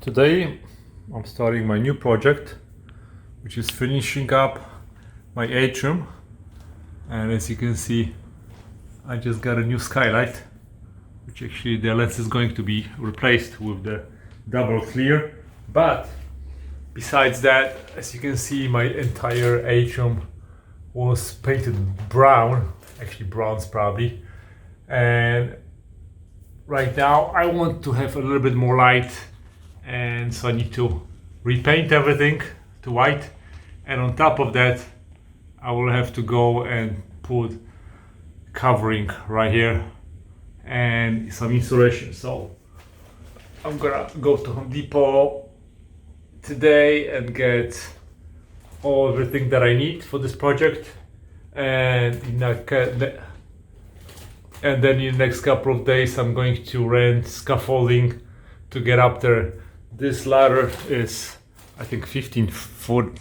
Today I'm starting my new project, which is finishing up my atrium, and as you can see I just got a new skylight, which actually the lens is going to be replaced with the double clear. But besides that, as you can see, my entire atrium was painted brown, actually bronze probably, and right now I want to have a little bit more light, and so I need to repaint everything to white, and on top of that I will have to go and put covering right here and some insulation. So I'm gonna go to Home Depot today and get everything that I need for this project, and then in the next couple of days I'm going to rent scaffolding to get up there. This ladder is, I think, 15 foot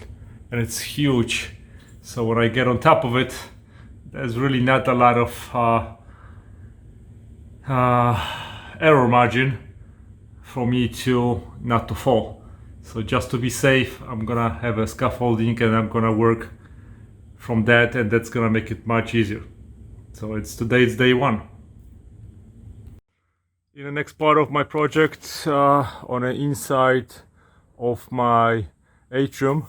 and it's huge. So when I get on top of it, there's really not a lot of error margin for me to not to fall. So just to be safe, I'm gonna have a scaffolding and I'm gonna work from that, and that's gonna make it much easier. So today's day one. In the next part of my project, on the inside of my atrium,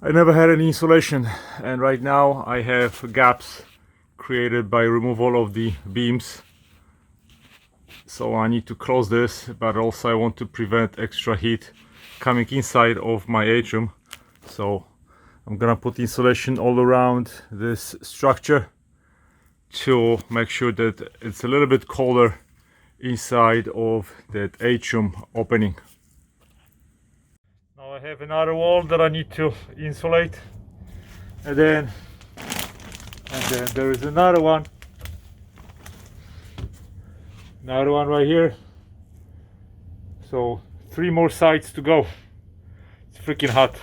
I never had any insulation, and right now I have gaps created by removal of the beams. So I need to close this, but also I want to prevent extra heat coming inside of my atrium. So I'm gonna put insulation all around this structure to make sure that it's a little bit colder inside of that atrium opening. Now I have another wall that I need to insulate, and then there is another one right here. So 3 more sides to go. It's freaking hot.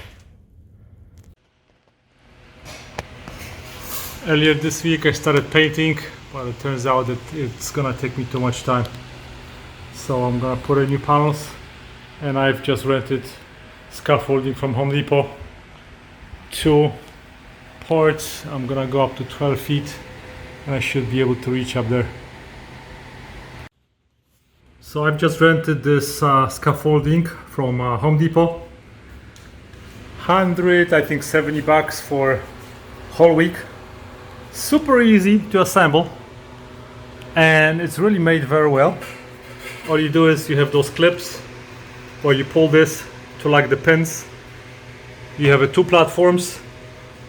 Earlier this week I started painting, but it turns out that it's gonna take me too much time. So I'm gonna put in new panels, and I've just rented scaffolding from Home Depot. 2 ports. I'm gonna go up to 12 feet and I should be able to reach up there. So I've just rented this scaffolding from Home Depot. 70 bucks for whole week. Super easy to assemble, and it's really made very well. All you do is you have those clips where you pull this to lock the pins. You have 2 platforms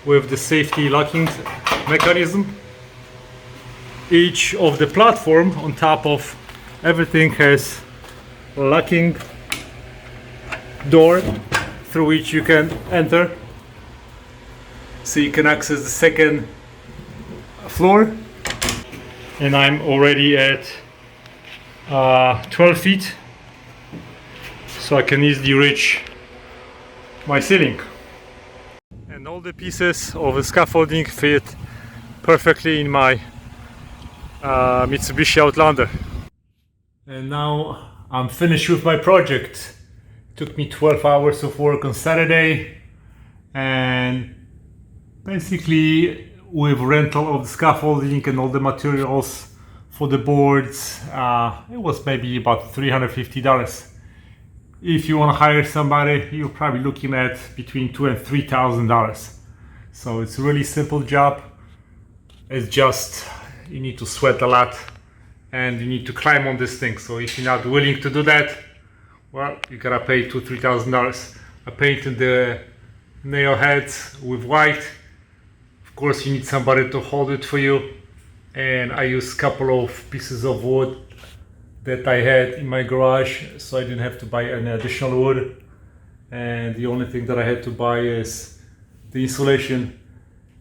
with the safety locking mechanism. Each of the platform on top of everything has a locking door through which you can enter, so you can access the second floor. And I'm already at 12 feet, so I can easily reach my ceiling. And all the pieces of the scaffolding fit perfectly in my Mitsubishi Outlander. And now I'm finished with my project. It took me 12 hours of work on Saturday, and basically with rental of the scaffolding and all the materials for the boards, it was maybe about $350. If you want to hire somebody, you're probably looking at between $2,000 and $3,000. So it's a really simple job. It's just you need to sweat a lot and you need to climb on this thing. So if you're not willing to do that, well, you gotta pay $2,000-$3,000. I painted the nail heads with white. Of course, you need somebody to hold it for you, and I used a couple of pieces of wood that I had in my garage, so I didn't have to buy any additional wood. And the only thing that I had to buy is the insulation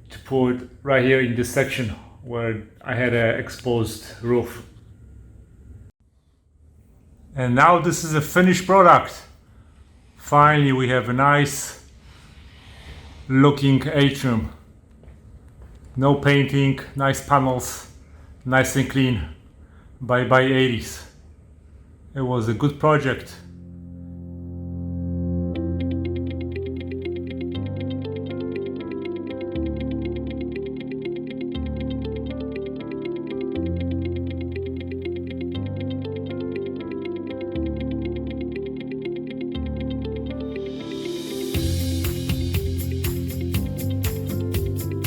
to put right here in this section where I had an exposed roof. And now this is a finished product. Finally, we have a nice looking atrium. No painting, nice panels, nice and clean by 80s. It was a good project.